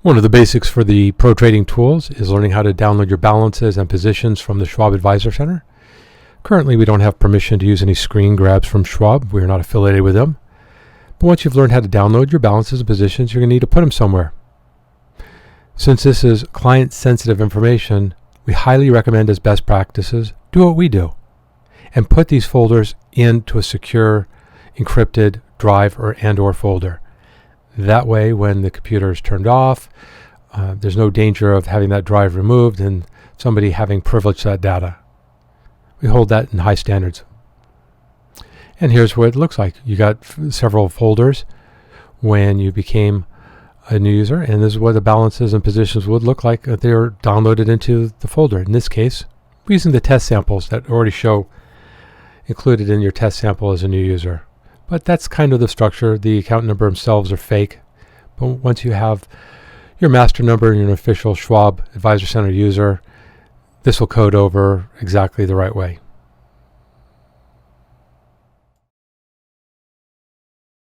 One of the basics for the pro trading tools is learning how to download your balances and positions from the Schwab Advisor Center. Currently, we don't have permission to use any screen grabs from Schwab. We are not affiliated with them. But once you've learned how to download your balances and positions, you're going to need to put them somewhere. Since this is client-sensitive information, we highly recommend as best practices, do what we do and put these folders into a secure, encrypted drive or folder. That way, when the computer is turned off, there's no danger of having that drive removed and somebody having privileged that data. We hold that in high standards. And here's what it looks like. You got several folders when you became a new user, and this is what the balances and positions would look like if they were downloaded into the folder. In this case, we're using the test samples that already show included in your test sample as a new user. But that's kind of the structure. The account number themselves are fake. But once you have your master number and you're an official Schwab Advisor Center user, this will code over exactly the right way.